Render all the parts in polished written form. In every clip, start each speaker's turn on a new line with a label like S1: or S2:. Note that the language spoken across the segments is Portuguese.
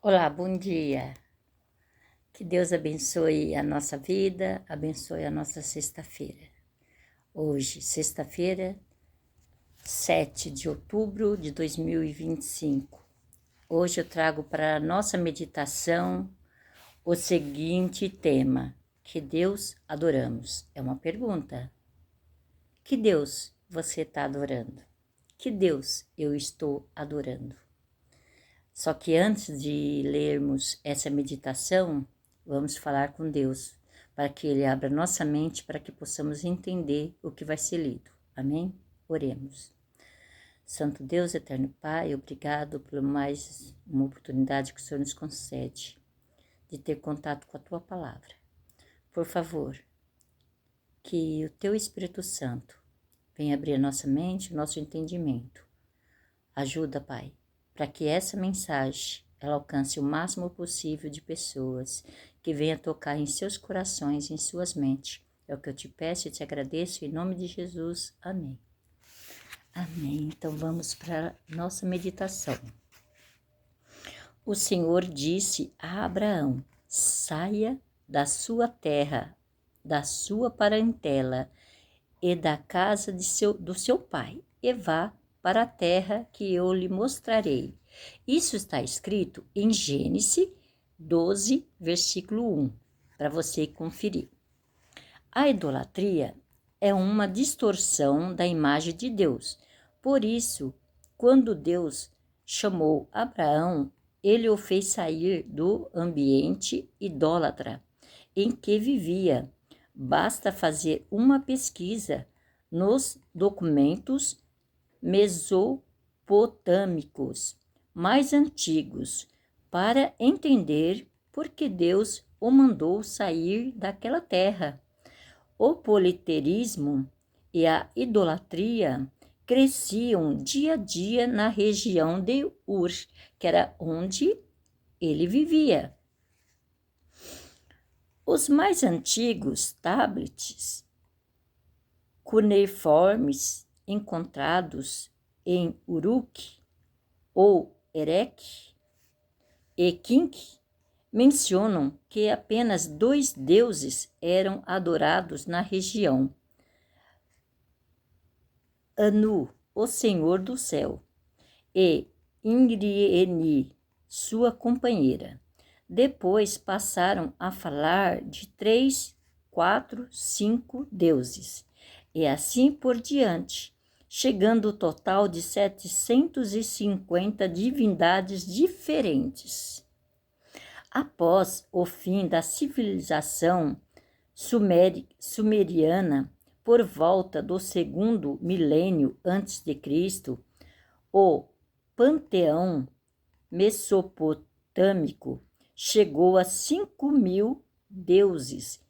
S1: Olá, bom dia. Que Deus abençoe a nossa vida, abençoe a nossa sexta-feira. Hoje, sexta-feira, 7 de outubro de 2025. Hoje eu trago para a nossa meditação o seguinte tema: que Deus adoramos? É uma pergunta. Que Deus você está adorando? Que Deus eu estou adorando? Só que antes de lermos essa meditação, vamos falar com Deus, para que Ele abra nossa mente, para que possamos entender o que vai ser lido. Amém? Oremos. Santo Deus, eterno Pai, obrigado por mais uma oportunidade que o Senhor nos concede de ter contato com a Tua Palavra. Por favor, que o Teu Espírito Santo venha abrir a nossa mente, o nosso entendimento. Ajuda, Pai, para que essa mensagem ela alcance o máximo possível de pessoas, que venha tocar em seus corações, em suas mentes. É o que eu te peço e te agradeço, em nome de Jesus. Amém. Amém. Então vamos para nossa meditação. O Senhor disse a Abraão: saia da sua terra, da sua parentela e da casa do seu pai, e vá para a terra que eu lhe mostrarei. Isso está escrito em Gênesis 12, versículo 1, para você conferir. A idolatria é uma distorção da imagem de Deus. Por isso, quando Deus chamou Abraão, ele o fez sair do ambiente idólatra em que vivia. Basta fazer uma pesquisa nos documentos mesopotâmicos mais antigos para entender por que Deus o mandou sair daquela terra. O politeísmo e a idolatria cresciam dia a dia na região de Ur, que era onde ele vivia. Os mais antigos tablets cuneiformes encontrados em Uruk ou Erech e Kink mencionam que apenas 2 deuses eram adorados na região: Anu, o Senhor do Céu, e Ingrieni, sua companheira. Depois passaram a falar de 3, 4, 5 deuses, e assim por diante, chegando ao total de 750 divindades diferentes. Após o fim da civilização sumeriana, por volta do 2º milênio antes de Cristo, o panteão mesopotâmico chegou a 5.000 deuses.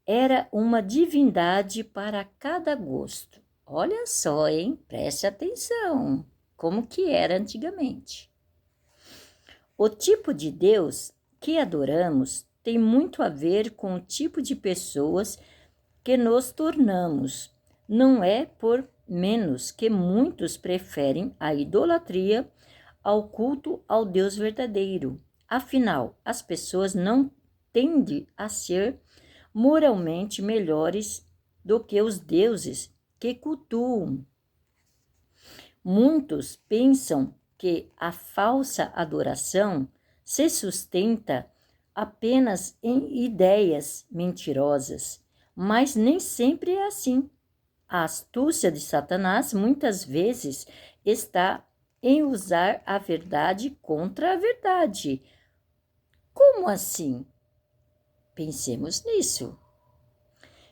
S1: Era uma divindade para cada gosto. Olha só, hein? Preste atenção como que era antigamente. O tipo de Deus que adoramos tem muito a ver com o tipo de pessoas que nos tornamos. Não é por menos que muitos preferem a idolatria ao culto ao Deus verdadeiro. Afinal, as pessoas não tendem a ser moralmente melhores do que os deuses que cultuam. Muitos pensam que a falsa adoração se sustenta apenas em ideias mentirosas, mas nem sempre é assim. A astúcia de Satanás muitas vezes está em usar a verdade contra a verdade. Como assim? Pensemos nisso.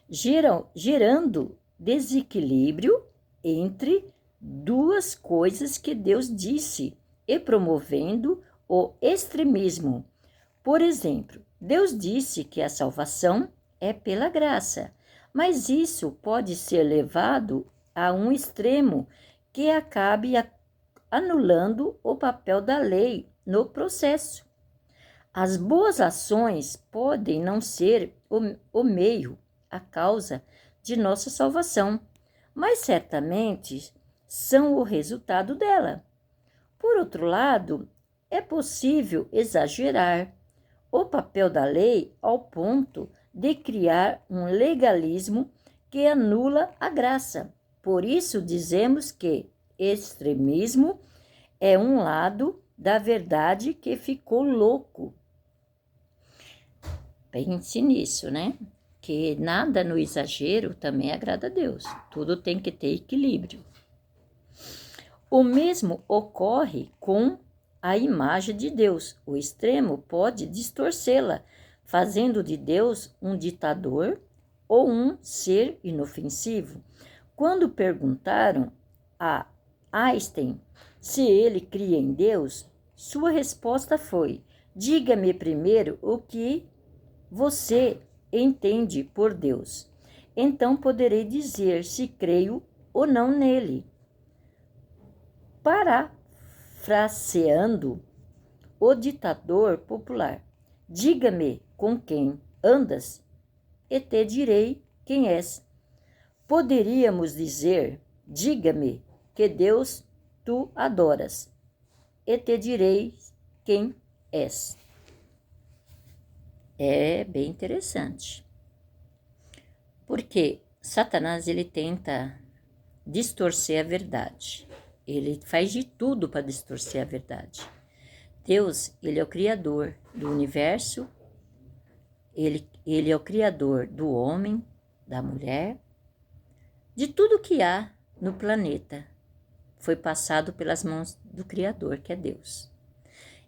S1: Gerando desequilíbrio entre duas coisas que Deus disse e promovendo o extremismo. Por exemplo, Deus disse que a salvação é pela graça, mas isso pode ser levado a um extremo que acabe anulando o papel da lei no processo. As boas ações podem não ser o meio, a causa de nossa salvação, mas certamente são o resultado dela. Por outro lado, é possível exagerar o papel da lei ao ponto de criar um legalismo que anula a graça. Por isso dizemos que extremismo é um lado da verdade que ficou louco. Pense nisso, né? Que nada no exagero também agrada a Deus. Tudo tem que ter equilíbrio. O mesmo ocorre com a imagem de Deus. O extremo pode distorcê-la, fazendo de Deus um ditador ou um ser inofensivo. Quando perguntaram a Einstein se ele cria em Deus, sua resposta foi: diga-me primeiro o que você entende por Deus. Então poderei dizer se creio ou não nele. Parafraseando o ditador popular: diga-me com quem andas e te direi quem és. Poderíamos dizer: diga-me que Deus tu adoras e te direi quem és. É bem interessante. Porque Satanás, ele tenta distorcer a verdade. Ele faz de tudo para distorcer a verdade. Deus, ele é o criador do universo, ele é o criador do homem, da mulher, de tudo que há no planeta. Foi passado pelas mãos do Criador, que é Deus.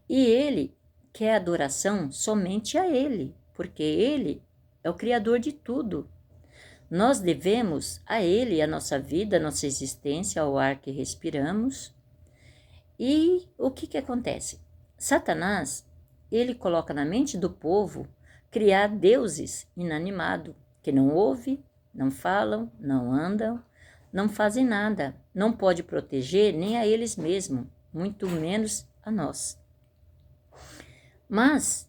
S1: E ele quer adoração somente a ele, porque ele é o Criador de tudo. Nós devemos a ele a nossa vida, a nossa existência, ao ar que respiramos. E o que acontece? Satanás, ele coloca na mente do povo criar deuses inanimados, que não ouvem, não falam, não andam, não fazem nada, não pode proteger nem a eles mesmos, muito menos a nós. Mas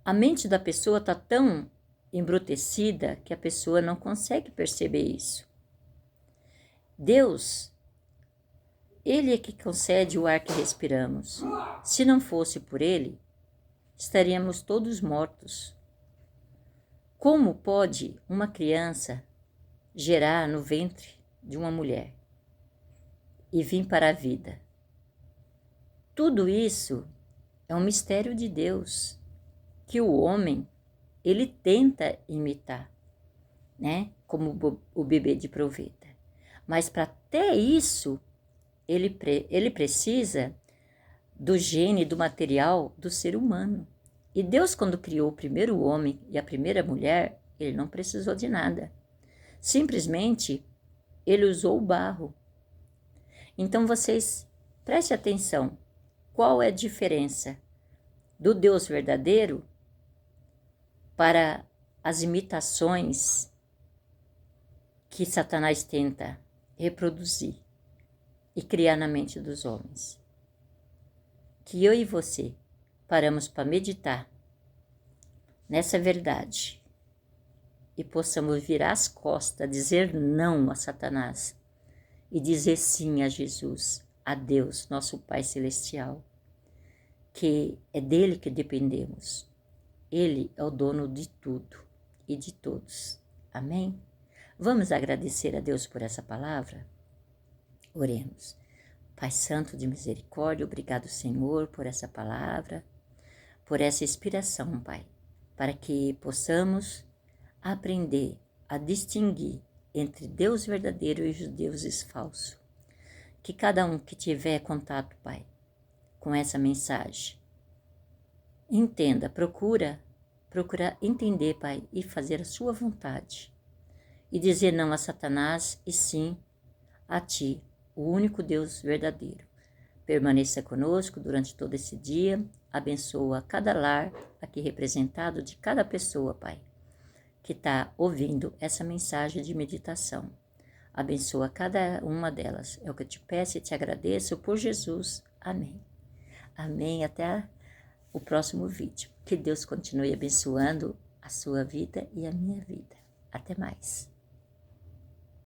S1: a mente da pessoa está tão embrutecida que a pessoa não consegue perceber isso. Deus, ele é que concede o ar que respiramos. Se não fosse por ele, estaríamos todos mortos. Como pode uma criança gerar no ventre de uma mulher e vir para a vida? Tudo isso é um mistério de Deus que o homem, ele tenta imitar, né? Como o bebê de proveta. Mas para ter isso, ele precisa do gene, do material do ser humano. E Deus, quando criou o primeiro homem e a primeira mulher, ele não precisou de nada. Simplesmente, ele usou o barro. Então, vocês prestem atenção. Qual é a diferença do Deus verdadeiro para as imitações que Satanás tenta reproduzir e criar na mente dos homens? Que eu e você paramos para meditar nessa verdade e possamos virar as costas, dizer não a Satanás e dizer sim a Jesus, a Deus, nosso Pai Celestial, que é dele que dependemos. Ele é o dono de tudo e de todos. Amém? Vamos agradecer a Deus por essa palavra? Oremos. Pai Santo de misericórdia, obrigado, Senhor, por essa palavra, por essa inspiração, Pai, para que possamos aprender a distinguir entre Deus verdadeiro e os deuses falsos. Que cada um que tiver contato, Pai, com essa mensagem, entenda, procura entender, Pai, e fazer a sua vontade. E dizer não a Satanás e sim a Ti, o único Deus verdadeiro. Permaneça conosco durante todo esse dia. Abençoa cada lar aqui representado de cada pessoa, Pai, que está ouvindo essa mensagem de meditação. Abençoa cada uma delas. É o que eu te peço e te agradeço por Jesus. Amém. Amém. Até o próximo vídeo. Que Deus continue abençoando a sua vida e a minha vida. Até mais.